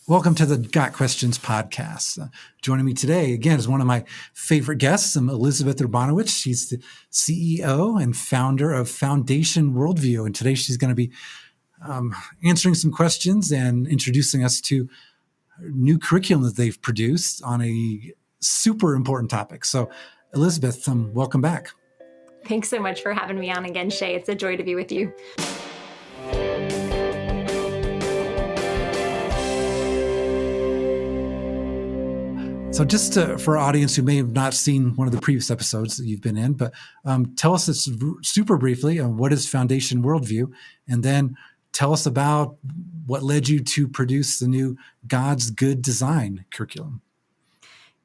Welcome to the Got Questions podcast. Joining me today, again, is one of my favorite guests, Elizabeth Urbanowicz. She's the CEO and founder of Foundation Worldview. And today she's going to be answering some questions and introducing us to a new curriculum that they've produced on a super important topic. So, Elizabeth, welcome back. Thanks so much for having me on again, Shay. It's a joy to be with you. So just for our audience who may have not seen one of the previous episodes that you've been in, but tell us this super briefly, what is Foundation Worldview? And then tell us about what led you to produce the new God's Good Design curriculum.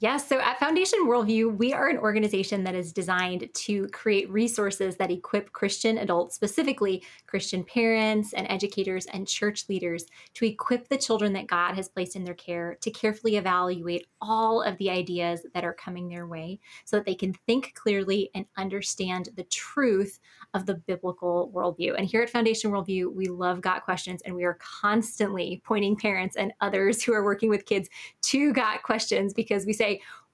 Yes, so at Foundation Worldview, we are an organization that is designed to create resources that equip Christian adults, specifically Christian parents and educators and church leaders, to equip the children that God has placed in their care to carefully evaluate all of the ideas that are coming their way so that they can think clearly and understand the truth of the biblical worldview. And here at Foundation Worldview, we love Got Questions, and we are constantly pointing parents and others who are working with kids to Got Questions because we say,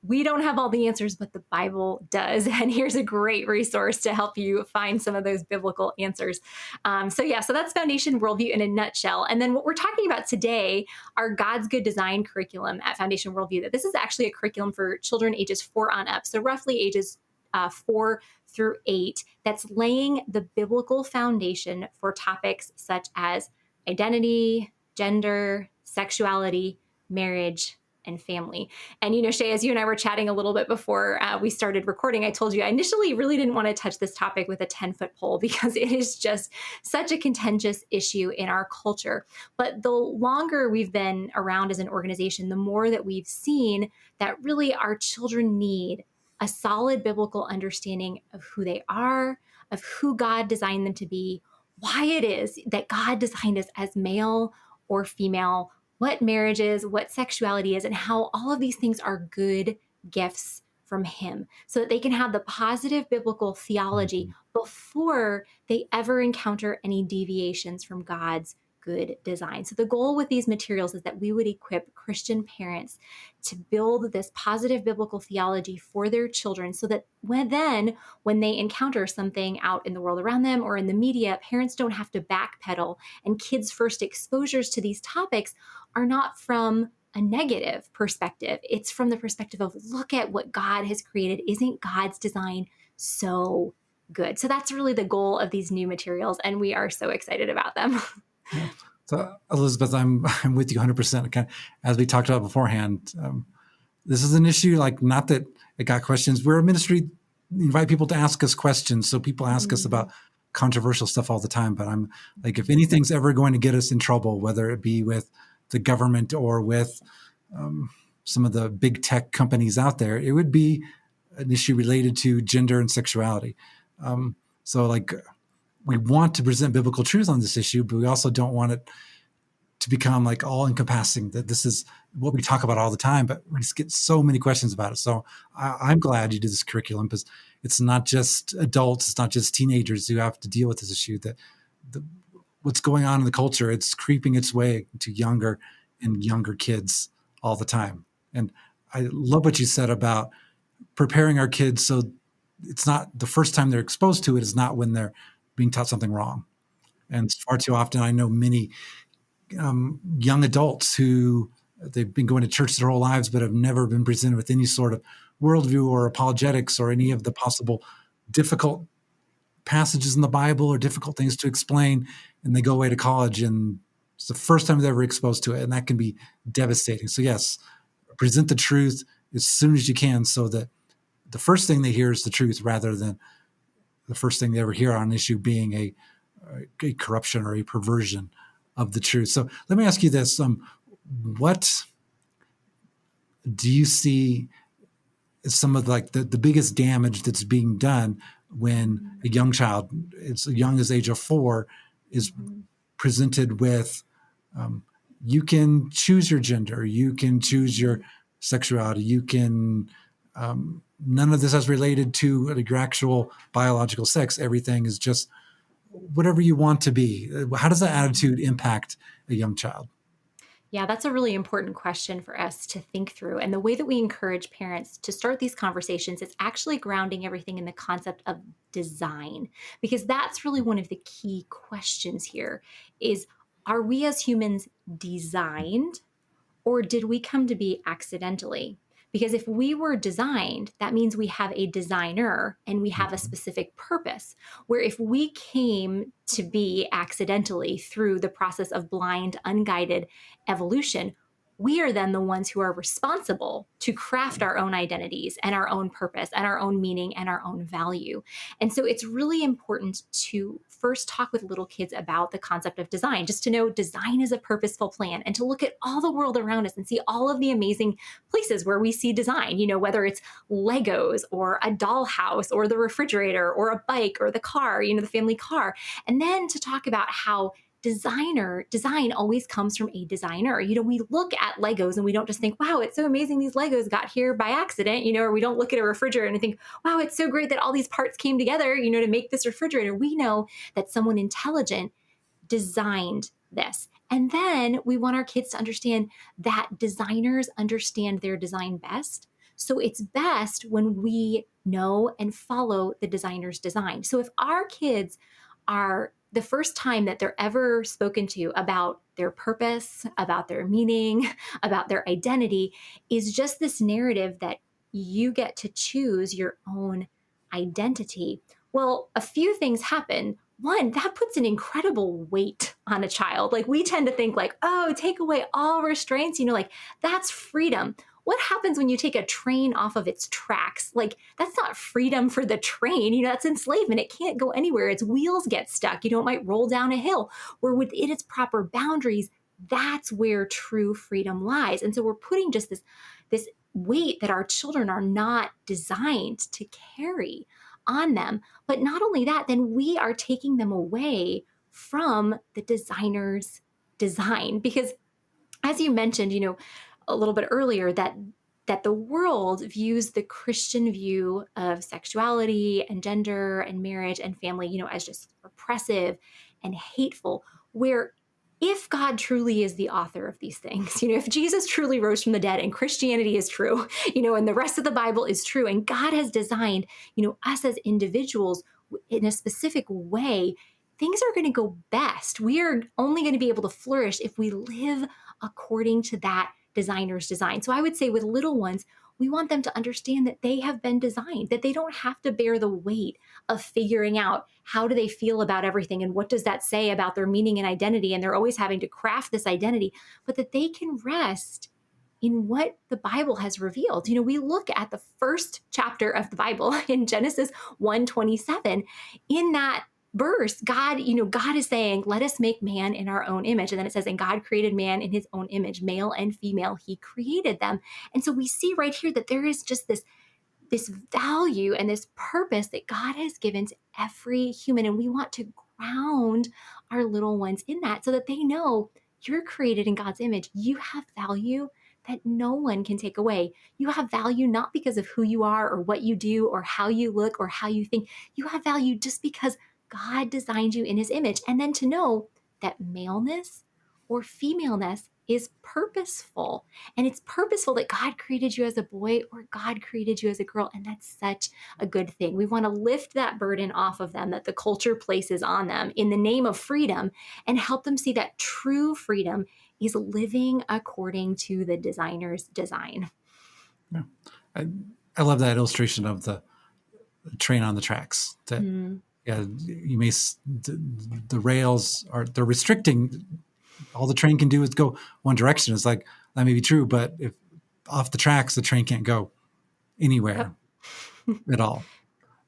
we don't have all the answers, but the Bible does. And here's a great resource to help you find some of those biblical answers. So that's Foundation Worldview in a nutshell. And then what we're talking about today, our God's Good Design curriculum at Foundation Worldview, that this is actually a curriculum for children ages 4 on up. So roughly ages 4 through 8, that's laying the biblical foundation for topics such as identity, gender, sexuality, marriage, and family. And, Shay, as you and I were chatting a little bit before we started recording, I told you I initially really didn't want to touch this topic with a 10-foot pole because it is just such a contentious issue in our culture. But the longer we've been around as an organization, the more that we've seen that really our children need a solid biblical understanding of who they are, of who God designed them to be, why it is that God designed us as male or female, what marriage is, what sexuality is, and how all of these things are good gifts from Him so that they can have the positive biblical theology before they ever encounter any deviations from God's good design. So the goal with these materials is that we would equip Christian parents to build this positive biblical theology for their children so that when they encounter something out in the world around them or in the media, parents don't have to backpedal, and kids' first exposures to these topics are not from a negative perspective. It's from the perspective of, look at what God has created. Isn't God's design so good? So that's really the goal of these new materials, and we are so excited about them. Yeah. So, Elizabeth, I'm with you 100%. Kind of, as we talked about beforehand, this is an issue, not that it got questions. We're a ministry, invite people to ask us questions. So people ask us about controversial stuff all the time. But I'm like, if anything's ever going to get us in trouble, whether it be with the government or with some of the big tech companies out there, it would be an issue related to gender and sexuality. We want to present biblical truth on this issue, but we also don't want it to become all encompassing, that this is what we talk about all the time, but we just get so many questions about it. So I'm glad you did this curriculum because it's not just adults, it's not just teenagers who have to deal with this issue, that what's going on in the culture, it's creeping its way to younger and younger kids all the time. And I love what you said about preparing our kids so it's not the first time they're exposed to it is not when they're being taught something wrong. And far too often, I know many young adults who they've been going to church their whole lives, but have never been presented with any sort of worldview or apologetics or any of the possible difficult passages in the Bible or difficult things to explain. And they go away to college and it's the first time they're ever exposed to it. And that can be devastating. So yes, present the truth as soon as you can so that the first thing they hear is the truth rather than the first thing they ever hear on an issue being a corruption or a perversion of the truth. So let me ask you this. What do you see as some of the biggest damage that's being done when a young child, as young as age of 4, is presented with, you can choose your gender, you can choose your sexuality, you can, none of this is related to your actual biological sex. Everything is just whatever you want to be. How does that attitude impact a young child? Yeah, that's a really important question for us to think through. And the way that we encourage parents to start these conversations is actually grounding everything in the concept of design, because that's really one of the key questions here is, are we as humans designed, or did we come to be accidentally? Because if we were designed, that means we have a designer and we have a Mhm. specific purpose. Where if we came to be accidentally through the process of blind, unguided evolution, we are then the ones who are responsible to craft our own identities and our own purpose and our own meaning and our own value. And so it's really important to first talk with little kids about the concept of design, just to know design is a purposeful plan, and to look at all the world around us and see all of the amazing places where we see design, whether it's Legos or a dollhouse or the refrigerator or a bike or the car, the family car. And then to talk about how design always comes from a designer. We look at Legos and we don't just think, wow, it's so amazing these Legos got here by accident, or we don't look at a refrigerator and think, wow, it's so great that all these parts came together, to make this refrigerator. We know that someone intelligent designed this. And then we want our kids to understand that designers understand their design best. So it's best when we know and follow the designer's design. So if our kids are the first time that they're ever spoken to about their purpose, about their meaning, about their identity, is just this narrative that you get to choose your own identity. Well, a few things happen. One, that puts an incredible weight on a child. Like, we tend to think like, oh, take away all restraints, like that's freedom. What happens when you take a train off of its tracks? Like, that's not freedom for the train, that's enslavement. It can't go anywhere. Its wheels get stuck, it might roll down a hill. Where within its proper boundaries, that's where true freedom lies. And so we're putting just this weight that our children are not designed to carry on them. But not only that, then we are taking them away from the designer's design. Because as you mentioned, a little bit earlier, that the world views the Christian view of sexuality and gender and marriage and family, as just oppressive and hateful, where if God truly is the author of these things, if Jesus truly rose from the dead and Christianity is true, and the rest of the Bible is true, and God has designed, us as individuals in a specific way, things are going to go best. We are only going to be able to flourish if we live according to that designer's design. So I would say with little ones, we want them to understand that they have been designed, that they don't have to bear the weight of figuring out how do they feel about everything and what does that say about their meaning and identity. And they're always having to craft this identity, but that they can rest in what the Bible has revealed. We look at the first chapter of the Bible in Genesis 1:27. In that verse, God is saying, let us make man in our own image. And then it says, and God created man in his own image, male and female, he created them. And so we see right here that there is just this value and this purpose that God has given to every human. And we want to ground our little ones in that so that they know you're created in God's image. You have value that no one can take away. You have value not because of who you are or what you do or how you look or how you think. You have value just because God designed you in his image. And then to know that maleness or femaleness is purposeful. And it's purposeful that God created you as a boy or God created you as a girl. And that's such a good thing. We want to lift that burden off of them that the culture places on them in the name of freedom and help them see that true freedom is living according to the designer's design. Yeah. I, I love that illustration of the train on the tracks. That Mm. yeah, you may the rails they're restricting. All the train can do is go one direction. It's like that may be true, but if off the tracks, the train can't go anywhere Yep. at all.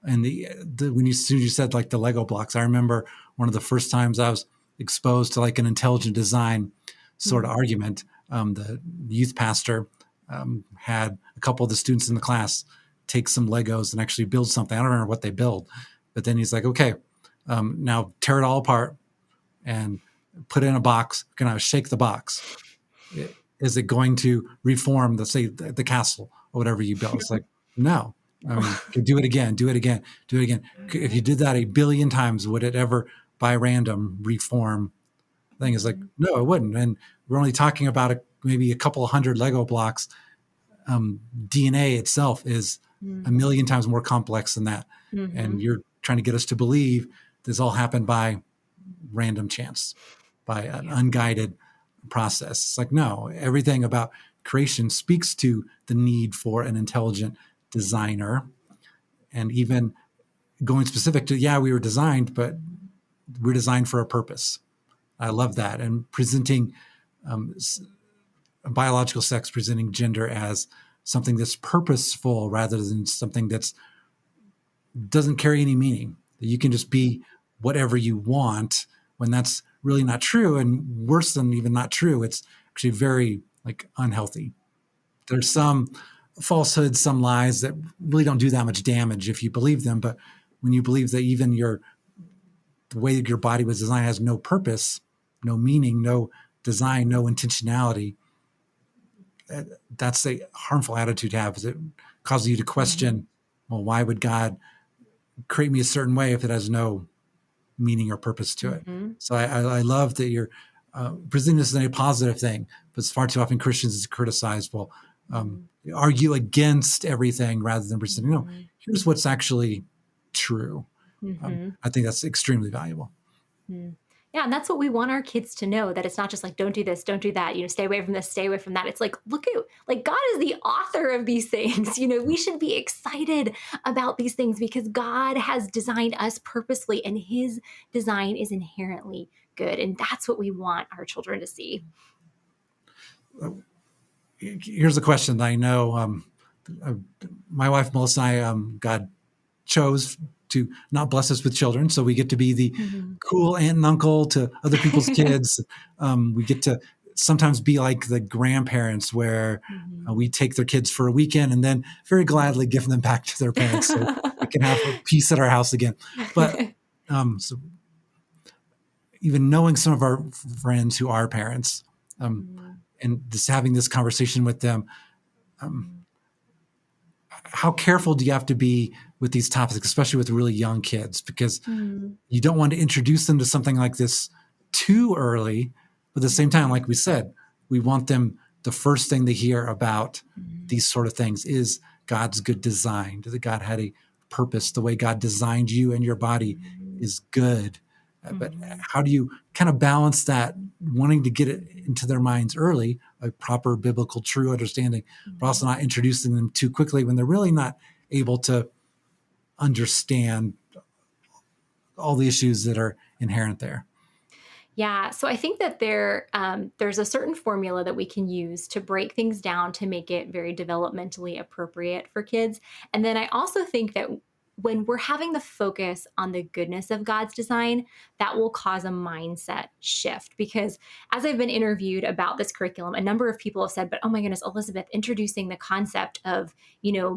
And when as soon as you said like the Lego blocks, I remember one of the first times I was exposed to like an intelligent design sort of Mm. argument. The youth pastor had a couple of the students in the class take some Legos and actually build something. I don't remember what they build, but then he's like, okay, now tear it all apart and put it in a box. Can I shake the box? Is it going to reform the castle or whatever you built? It's like, no. I mean, do it again, do it again, do it again. If you did that a billion times, would it ever by random reform thing. Is like, no, it wouldn't. And we're only talking about maybe a couple of hundred Lego blocks. DNA itself is a million times more complex than that. And you're trying to get us to believe this all happened by random chance, by an unguided process. It's like, no, everything about creation speaks to the need for an intelligent designer. And even going specific to, yeah, we were designed, but we're designed for a purpose. I love that. And presenting biological sex, presenting gender as something that's purposeful rather than something that's doesn't carry any meaning. That you can just be whatever you want, when that's really not true, and worse than even not true, it's actually very like unhealthy. There's some falsehoods, some lies that really don't do that much damage if you believe them, but when you believe that even the way that your body was designed has no purpose, no meaning, no design, no intentionality, that's a harmful attitude to have. Because it causes you to question, well, why would God create me a certain way if it has no meaning or purpose to it? So I love that you're presenting this as a positive thing, but far too often Christians is criticized. Well, argue against everything rather than presenting, no, here's what's actually true. I think that's extremely valuable. Yeah, and that's what we want our kids to know, that it's not just like, don't do this, don't do that, stay away from this, stay away from that. It's like, look at, like, God is the author of these things. We should be excited about these things because God has designed us purposely and his design is inherently good. And that's what we want our children to see. Here's a question that I know my wife, Melissa, and I, God chose to not bless us with children. So we get to be the cool aunt and uncle to other people's kids. We get to sometimes be like the grandparents where we take their kids for a weekend and then very gladly give them back to their parents so we can have peace at our house again. But so even knowing some of our friends who are parents and just having this conversation with them, how careful do you have to be with these topics, especially with really young kids? Because you don't want to introduce them to something like this too early. But at the same time, like we said, we want them, the first thing they hear about these sort of things is God's good design, that God had a purpose. The way God designed you and your body is good. But how do you kind of balance that, wanting to get it into their minds early, a proper biblical true understanding, but also not introducing them too quickly when they're really not able to understand all the issues that are inherent there? Yeah, so I think that there's a certain formula that we can use to break things down to make it very developmentally appropriate for kids. And then I also think that when we're having the focus on the goodness of God's design, that will cause a mindset shift. Because as I've been interviewed about this curriculum, a number of people have said, but oh my goodness, Elizabeth, introducing the concept of,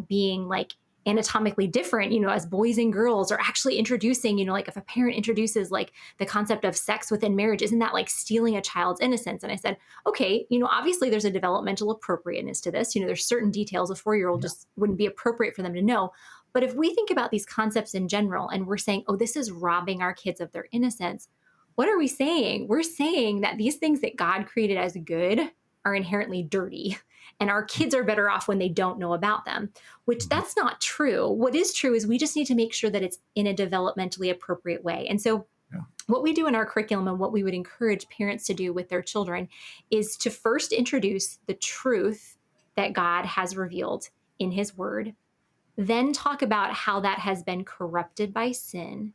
being like anatomically different, as boys and girls, or actually introducing, like if a parent introduces like the concept of sex within marriage, isn't that like stealing a child's innocence? And I said, okay, obviously there's a developmental appropriateness to this. There's certain details a 4-year-old just wouldn't be appropriate for them to know. But if we think about these concepts in general and we're saying, oh, this is robbing our kids of their innocence, what are we saying? We're saying that these things that God created as good are inherently dirty. And our kids are better off when they don't know about them, which that's not true. What is true is we just need to make sure that it's in a developmentally appropriate way. And so what we do in our curriculum and what we would encourage parents to do with their children is to first introduce the truth that God has revealed in his word, then talk about how that has been corrupted by sin,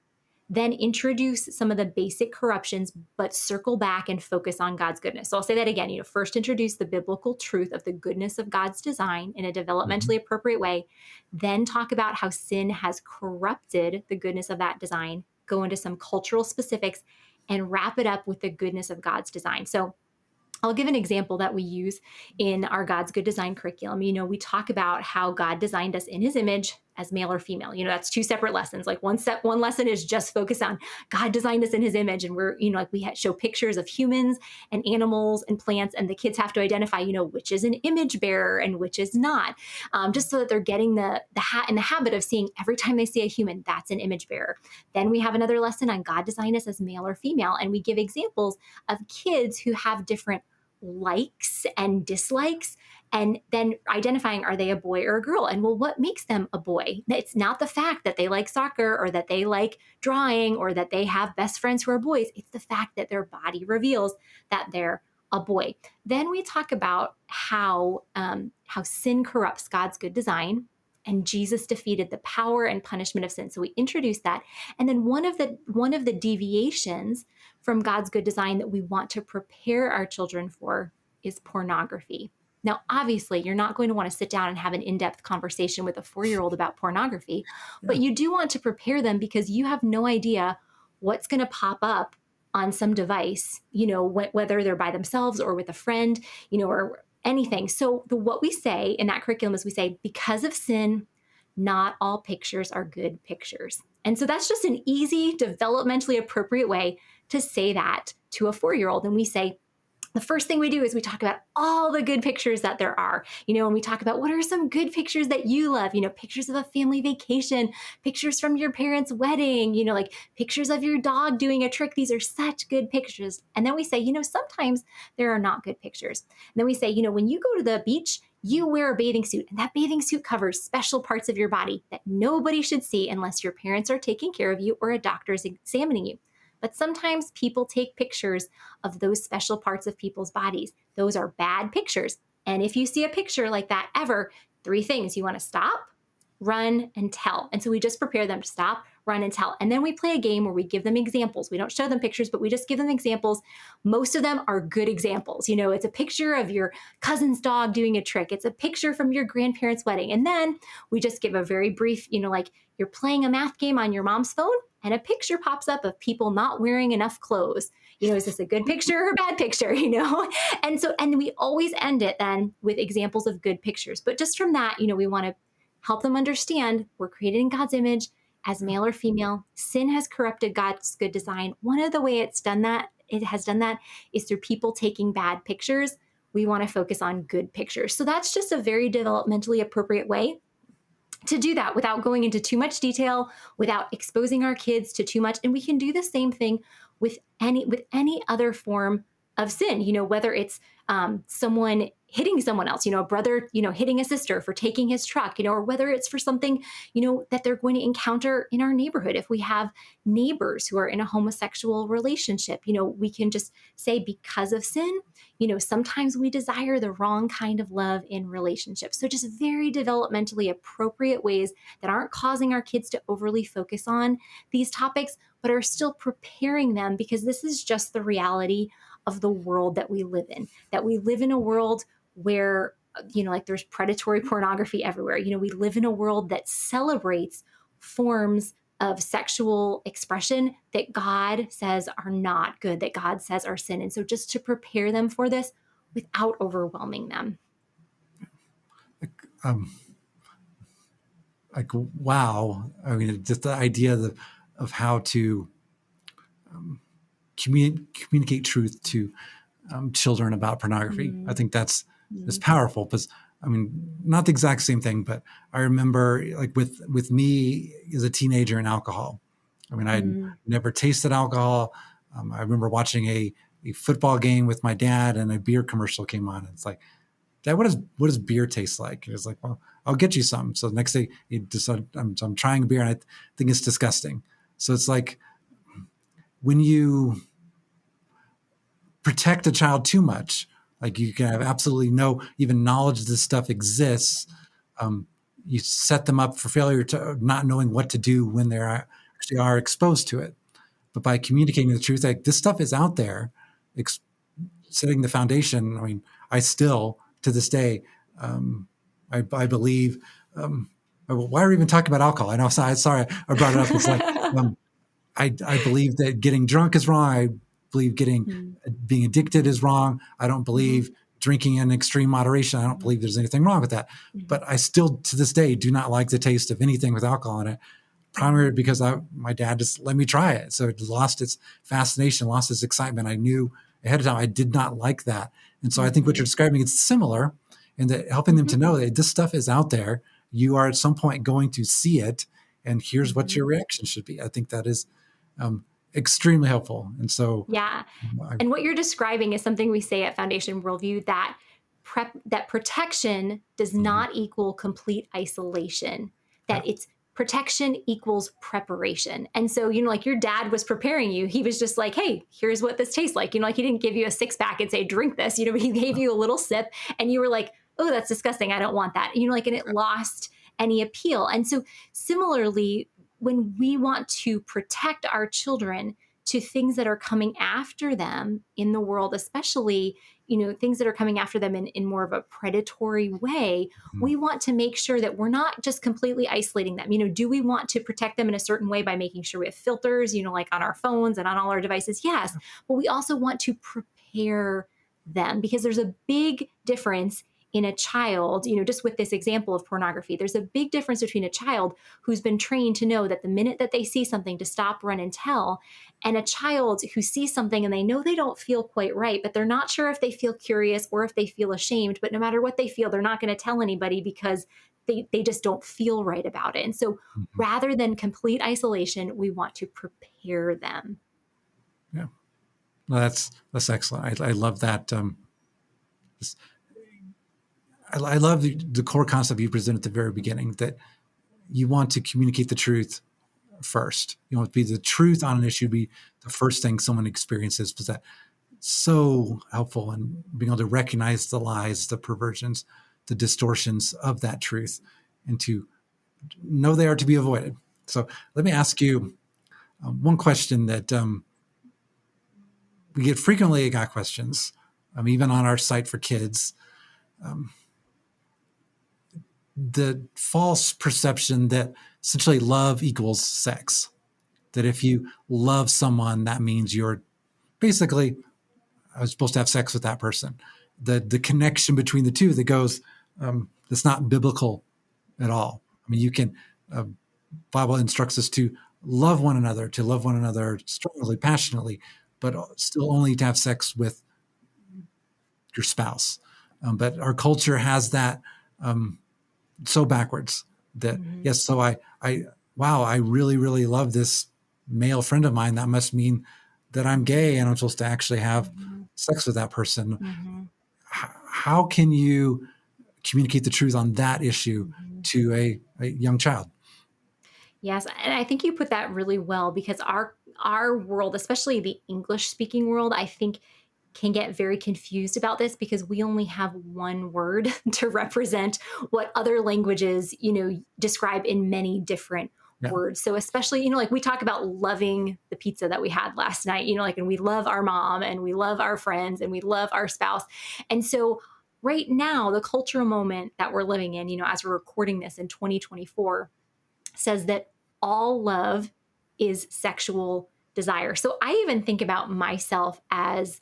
then introduce some of the basic corruptions, but circle back and focus on God's goodness. So I'll say that again, first introduce the biblical truth of the goodness of God's design in a developmentally appropriate way, then talk about how sin has corrupted the goodness of that design, go into some cultural specifics, and wrap it up with the goodness of God's design. So I'll give an example that we use in our God's Good Design curriculum. We talk about how God designed us in his image as male or female. That's two separate lessons. Like one lesson is just focused on God designed us in his image. And we're, like we show pictures of humans and animals and plants, and the kids have to identify, which is an image bearer and which is not, just so that they're getting the habit of seeing every time they see a human, that's an image bearer. Then we have another lesson on God designed us as male or female. And we give examples of kids who have different likes and dislikes, and then identifying, are they a boy or a girl? And well, what makes them a boy? It's not the fact that they like soccer or that they like drawing or that they have best friends who are boys. It's the fact that their body reveals that they're a boy. Then we talk about how sin corrupts God's good design, and Jesus defeated the power and punishment of sin. So we introduce that. And then one of the deviations from God's good design that we want to prepare our children for is pornography. Now, obviously, you're not going to want to sit down and have an in-depth conversation with a 4-year-old about pornography, but you do want to prepare them, because you have no idea what's going to pop up on some device, whether they're by themselves or with a friend, or anything. So what we say in that curriculum is we say, because of sin, not all pictures are good pictures. And so that's just an easy, developmentally appropriate way to say that to a 4-year-old. And we say, the first thing we do is we talk about all the good pictures that there are, and we talk about what are some good pictures that you love, pictures of a family vacation, pictures from your parents' wedding, like pictures of your dog doing a trick. These are such good pictures. And then we say, sometimes there are not good pictures. And then we say, when you go to the beach, you wear a bathing suit, and that bathing suit covers special parts of your body that nobody should see unless your parents are taking care of you or a doctor is examining you. But sometimes people take pictures of those special parts of people's bodies. Those are bad pictures. And if you see a picture like that ever, 3 things: you want to stop, run, and tell. And so we just prepare them to stop, run, and tell. And then we play a game where we give them examples. We don't show them pictures, but we just give them examples. Most of them are good examples. It's a picture of your cousin's dog doing a trick. It's a picture from your grandparents' wedding. And then we just give a very brief, like you're playing a math game on your mom's phone, and a picture pops up of people not wearing enough clothes. Is this a good picture or a bad picture? And we always end it then with examples of good pictures. But just from that, we want to help them understand we're created in God's image as male or female. Sin has corrupted God's good design. One of the way it has done that is through people taking bad pictures. We want to focus on good pictures. So that's just a very developmentally appropriate way to do that without going into too much detail, without exposing our kids to too much. And we can do the same thing with any other form of sin, whether it's someone hitting someone else, a brother, hitting a sister for taking his truck, or whether it's for something, that they're going to encounter in our neighborhood. If we have neighbors who are in a homosexual relationship, we can just say, because of sin, sometimes we desire the wrong kind of love in relationships. So just very developmentally appropriate ways that aren't causing our kids to overly focus on these topics, but are still preparing them, because this is just the reality of the world that we live in a world where, like there's predatory pornography everywhere. We live in a world that celebrates forms of sexual expression that God says are not good, that God says are sin. And so just to prepare them for this without overwhelming them. Wow. I mean, just the idea of how to communicate truth to children about pornography. I think that's powerful, because I mean, not the exact same thing, but I remember like with me as a teenager and alcohol. I mean, I'd never tasted alcohol. I remember watching a football game with my dad, and a beer commercial came on. And it's like, Dad, what does beer taste like? He was like, well, I'll get you some. So the next day he decided, I'm trying a beer, and I think it's disgusting. So it's like, when you protect a child too much, like you can have absolutely no even knowledge this stuff exists, you set them up for failure, to not knowing what to do when they actually are exposed to it. But by communicating the truth, like this stuff is out there, setting the foundation. I mean, I still, to this day, I believe, why are we even talking about alcohol? I know, sorry, I brought it up. It's like, I believe that getting drunk is wrong. I believe being addicted is wrong. I don't believe drinking in extreme moderation. I don't believe there's anything wrong with that. Mhm. But I still, to this day, do not like the taste of anything with alcohol in it, primarily because my dad just let me try it. So it lost its fascination, lost its excitement. I knew ahead of time I did not like that. And so I think what you're Mhm. describing is similar in that helping them to Mhm. know that this stuff is out there. You are at some point going to see it, and here's what your Mhm. reaction should be. I think that is um, extremely helpful. And so Yeah. I, And what you're describing is something we say at Foundation Worldview, that protection does mhm, not equal complete isolation. yeah, That it's protection equals preparation. And so, you know, like your dad was preparing you. He was just like, hey, here's what this tastes like. You know, like he didn't give you a six pack and say, drink this. You know, he gave you a little sip and you were like, oh, that's disgusting. I don't want that. You know, like, and it lost any appeal. And so, similarly, when we want to protect our children to things that are coming after them in the world, especially, you know, things that are coming after them in more of a predatory way, mhm, we want to make sure that we're not just completely isolating them. You know, do we want to protect them in a certain way by making sure we have filters, you know, like on our phones and on all our devices? Yes. But we also want to prepare them, because there's a big difference in a child, you know, just with this example of pornography, there's a big difference between a child who's been trained to know that the minute that they see something to stop, run, and tell, and a child who sees something and they know they don't feel quite right, but they're not sure if they feel curious or if they feel ashamed. But no matter what they feel, they're not going to tell anybody because they just don't feel right about it. And so mhm, rather than complete isolation, we want to prepare them. yeah. No, that's excellent. I love that. I love the core concept you presented at the very beginning, that you want to communicate the truth first. You want to be the truth on an issue, be the first thing someone experiences. Was that so helpful in being able to recognize the lies, the perversions, the distortions of that truth, and to know they are to be avoided. So let me ask you one question that we get frequently. Got questions, even on our site for kids. Um, the false perception that essentially love equals sex. That if you love someone, that means you're basically I was supposed to have sex with that person. The connection between the two that goes that's not biblical at all. I mean, you can Bible instructs us to love one another strongly, passionately, but still only to have sex with your spouse. But our culture has that um, so backwards that Mhm. yes. So wow, I really really love this male friend of mine. That must mean that I'm gay and I'm supposed to actually have Mhm. sex with that person. Mhm. How can you communicate the truth on that issue Mhm. to a young child? Yes, and I think you put that really well, because our world, especially the English speaking world, I think can get very confused about this because we only have one word to represent what other languages, you know, describe in many different Yeah. words. So especially, you know, like we talk about loving the pizza that we had last night, you know, like, and we love our mom and we love our friends and we love our spouse. And so right now, the cultural moment that we're living in, you know, as we're recording this in 2024, says that all love is sexual desire. So I even think about myself as,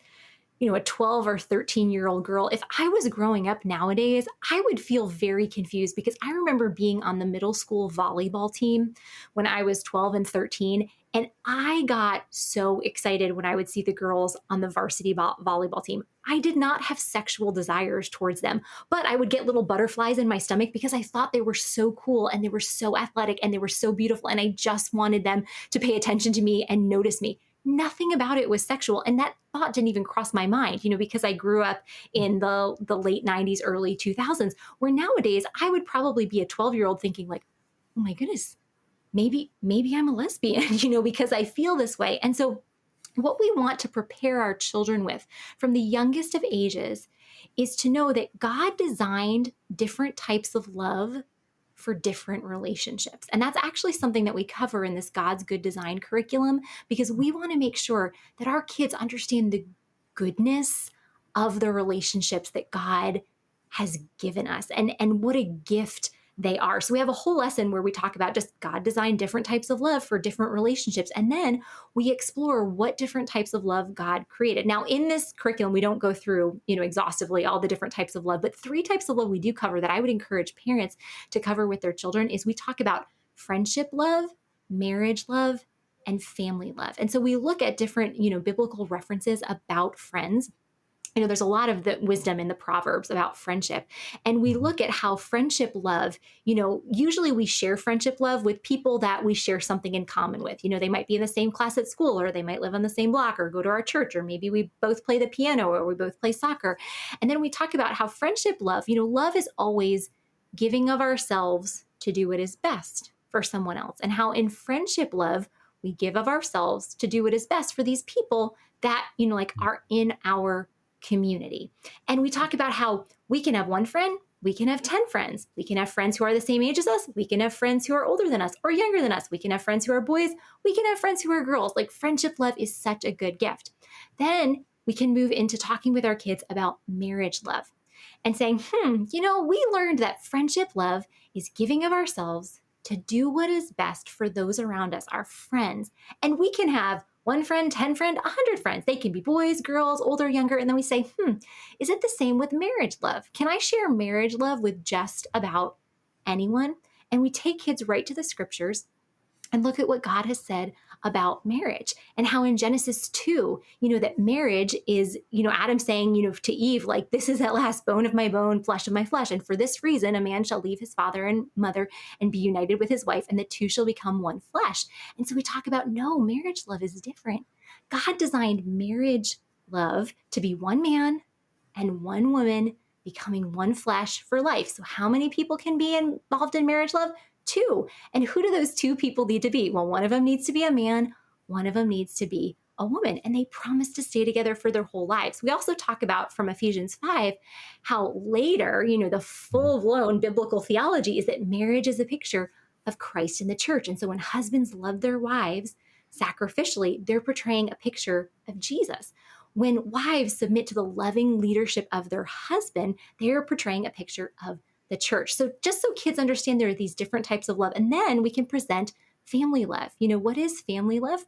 you know, a 12 or 13-year-old girl. If I was growing up nowadays, I would feel very confused, because I remember being on the middle school volleyball team when I was 12 and 13. And I got so excited when I would see the girls on the varsity volleyball team. I did not have sexual desires towards them, but I would get little butterflies in my stomach because I thought they were so cool and they were so athletic and they were so beautiful. And I just wanted them to pay attention to me and notice me. Nothing about it was sexual, and that thought didn't even cross my mind, you know, because I grew up in the late 90s, early 2000s, where nowadays I would probably be a 12-year-old thinking like, oh my goodness, maybe I'm a lesbian, you know, because I feel this way. And so what we want to prepare our children with from the youngest of ages is to know that God designed different types of love for different relationships. And that's actually something that we cover in this God's Good Design curriculum, because we want to make sure that our kids understand the goodness of the relationships that God has given us, and what a gift they are. So we have a whole lesson where we talk about just God designed different types of love for different relationships. And then we explore what different types of love God created. Now, in this curriculum, we don't go through, exhaustively all the different types of love, but three types of love we do cover that I would encourage parents to cover with their children is we talk about friendship love, marriage love, and family love. And so we look at different, biblical references about friends. There's a lot of the wisdom in the Proverbs about friendship. And we Mhm. look at how friendship love, usually we share friendship love with people that we share something in common with. They might be in the same class at school, or they might live on the same block, or go to our church, or maybe we both play the piano, or we both play soccer. And then we talk about how friendship love, love is always giving of ourselves to do what is best for someone else. And how in friendship love, we give of ourselves to do what is best for these people that, like are in our community. And we talk about how we can have one friend, we can have 10 friends. We can have friends who are the same age as us. We can have friends who are older than us or younger than us. We can have friends who are boys. We can have friends who are girls. Like friendship love is such a good gift. Then we can move into talking with our kids about marriage love and saying, we learned that friendship love is giving of ourselves to do what is best for those around us, our friends. And we can have one friend, 10 friend, 100 friends. They can be boys, girls, older, younger. And then we say, is it the same with marriage love? Can I share marriage love with just about anyone? And we take kids right to the scriptures and look at what God has said about marriage and how in Genesis 2, that marriage is, Adam saying, to Eve, like, this is at last bone of my bone, flesh of my flesh. And for this reason, a man shall leave his father and mother and be united with his wife, and the two shall become one flesh. And so we talk about, no, marriage love is different. God designed marriage love to be one man and one woman becoming one flesh for life. So how many people can be involved in marriage love? Two. And who do those two people need to be? Well, one of them needs to be a man, one of them needs to be a woman, and they promise to stay together for their whole lives. We also talk about from Ephesians 5 how later, the full blown biblical theology is that marriage is a picture of Christ in the church. And so when husbands love their wives sacrificially, they're portraying a picture of Jesus. When wives submit to the loving leadership of their husband, they're portraying a picture of the church. So just so kids understand there are these different types of love. And then we can present family love. What is family love?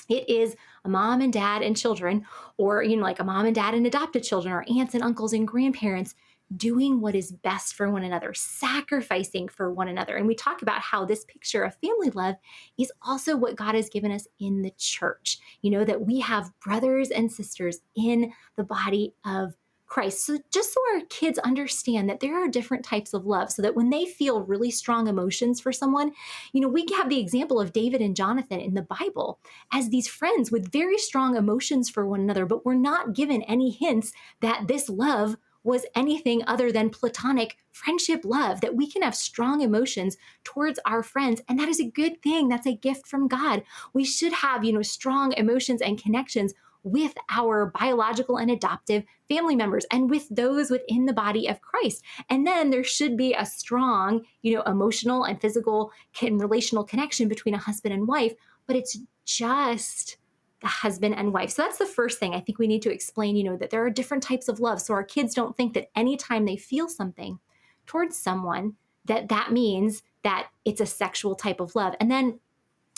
It is a mom and dad and children, or, like a mom and dad and adopted children, or aunts and uncles and grandparents doing what is best for one another, sacrificing for one another. And we talk about how this picture of family love is also what God has given us in the church, that we have brothers and sisters in the body of Christ. So just so our kids understand that there are different types of love, so that when they feel really strong emotions for someone, we have the example of David and Jonathan in the Bible as these friends with very strong emotions for one another, but we're not given any hints that this love was anything other than platonic friendship love, that we can have strong emotions towards our friends. And that is a good thing. That's a gift from God. We should have, strong emotions and connections with our biological and adoptive family members and with those within the body of Christ. And then there should be a strong, emotional and physical and relational connection between a husband and wife, but it's just the husband and wife. So that's the first thing I think we need to explain, that there are different types of love. So our kids don't think that anytime they feel something towards someone, that means that it's a sexual type of love. And then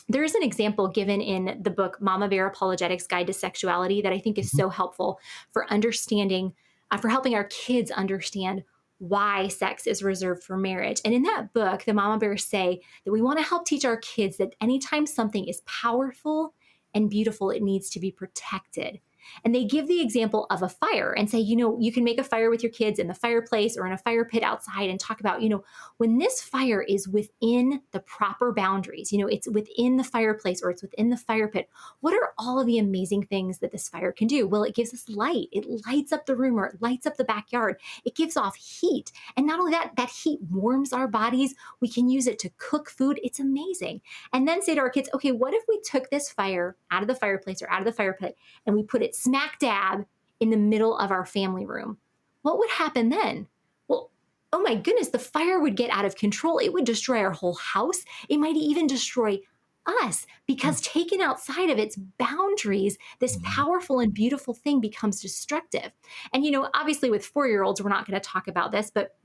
there is an example given in the book Mama Bear Apologetics Guide to Sexuality that I think is Mhm. so helpful for understanding, for helping our kids understand why sex is reserved for marriage. And in that book, the Mama Bears say that we want to help teach our kids that anytime something is powerful and beautiful, it needs to be protected. And they give the example of a fire and say, you can make a fire with your kids in the fireplace or in a fire pit outside and talk about, when this fire is within the proper boundaries, it's within the fireplace or it's within the fire pit, what are all of the amazing things that this fire can do? Well, it gives us light. It lights up the room or it lights up the backyard. It gives off heat. And not only that, that heat warms our bodies. We can use it to cook food. It's amazing. And then say to our kids, okay, what if we took this fire out of the fireplace or out of the fire pit and we put it smack dab in the middle of our family room? What would happen then? Well, oh my goodness, the fire would get out of control. It would destroy our whole house. It might even destroy us, because taken outside of its boundaries, this Mhm. powerful and beautiful thing becomes destructive. And, obviously with 4-year-olds, we're not going to talk about this, but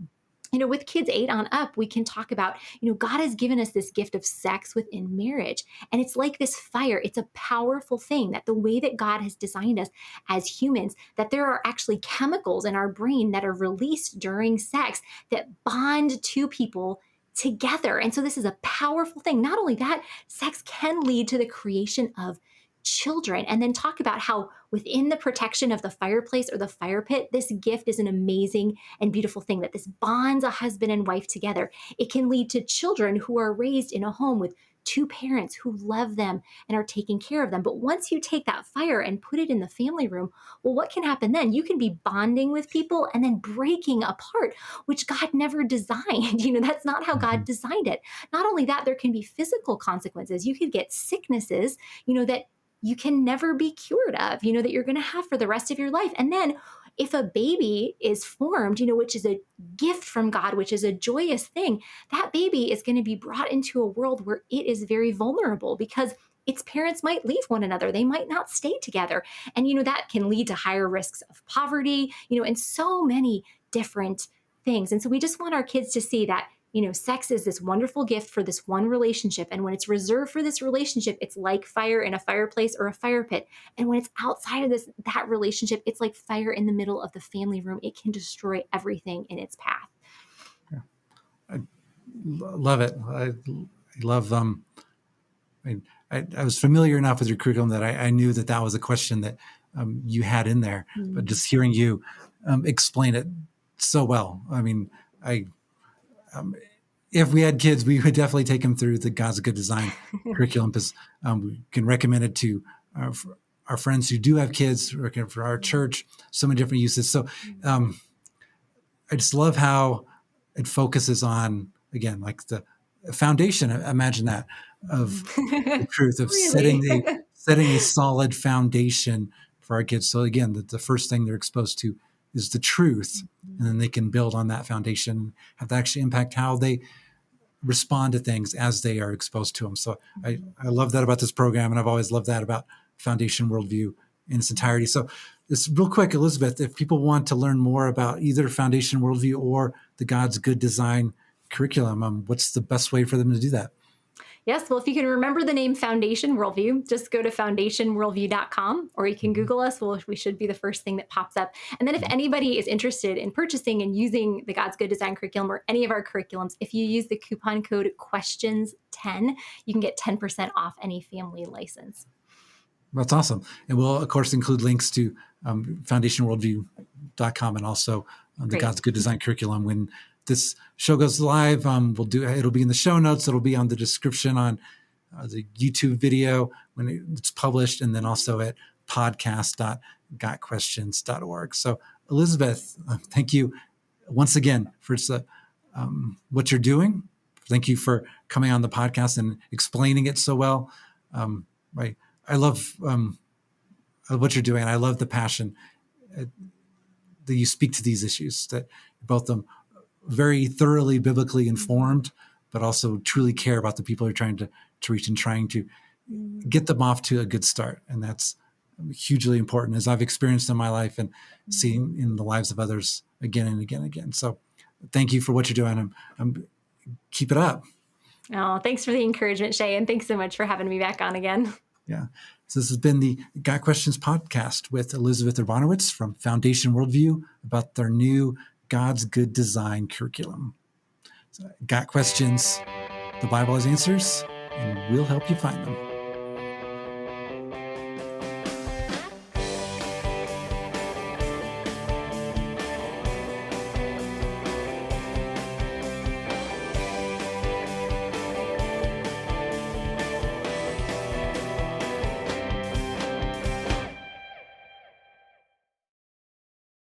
With kids 8 on up, we can talk about, God has given us this gift of sex within marriage. And it's like this fire. It's a powerful thing that the way that God has designed us as humans, that there are actually chemicals in our brain that are released during sex that bond two people together. And so this is a powerful thing. Not only that, sex can lead to the creation of children. And then talk about how within the protection of the fireplace or the fire pit, this gift is an amazing and beautiful thing that this bonds a husband and wife together. It can lead to children who are raised in a home with two parents who love them and are taking care of them. But once you take that fire and put it in the family room, well, what can happen then? You can be bonding with people and then breaking apart, which God never designed. That's not how God designed it. Not only that, there can be physical consequences. You could get sicknesses, that you can never be cured of, that you're going to have for the rest of your life. And then if a baby is formed, which is a gift from God, which is a joyous thing, that baby is going to be brought into a world where it is very vulnerable because its parents might leave one another. They might not stay together. And, that can lead to higher risks of poverty, and so many different things. And so we just want our kids to see that sex is this wonderful gift for this one relationship. And when it's reserved for this relationship, it's like fire in a fireplace or a fire pit. And when it's outside of that relationship, it's like fire in the middle of the family room. It can destroy everything in its path. Yeah. I love it. I love I was familiar enough with your curriculum that I knew that was a question that you had in there. But just hearing you explain it so well, if we had kids, we would definitely take them through the God's Good Design curriculum because we can recommend it to our friends who do have kids, for our church, so many different uses. So I just love how it focuses on, again, like the foundation. Imagine that of the truth of Really? setting a solid foundation for our kids. So again, the first thing they're exposed to is the truth, and then they can build on that foundation, have to actually impact how they respond to things as they are exposed to them. So I love that about this program, and I've always loved that about Foundation Worldview in its entirety. So this real quick, Elizabeth, if people want to learn more about either Foundation Worldview or the God's Good Design curriculum, what's the best way for them to do that? Yes, well, if you can remember the name Foundation Worldview, just go to foundationworldview.com, or you can Google us. We should be the first thing that pops up. And then if anybody is interested in purchasing and using the God's Good Design curriculum or any of our curriculums, if you use the coupon code questions10, you can get 10% off any family license. That's awesome. And we'll, of course, include links to foundationworldview.com and also the God's Good Design curriculum. When this show goes live, it'll be in the show notes. It'll be on the description on the YouTube video when it's published, and then also at podcast.gotquestions.org. So, Elizabeth, thank you once again for what you're doing. Thank you for coming on the podcast and explaining it so well. I love what you're doing. I love the passion that you speak to these issues, that both them very thoroughly biblically informed, but also truly care about the people you're trying to reach and trying to get them off to a good start. And that's hugely important, as I've experienced in my life and seen in the lives of others again and again and again. So thank you for what you're doing. Keep it up. Oh, thanks for the encouragement, Shay. And thanks so much for having me back on again. Yeah. So this has been the Got Questions podcast with Elizabeth Urbanowicz from Foundation Worldview about their new God's Good Design curriculum. So, got questions? The Bible has answers, and we'll help you find them.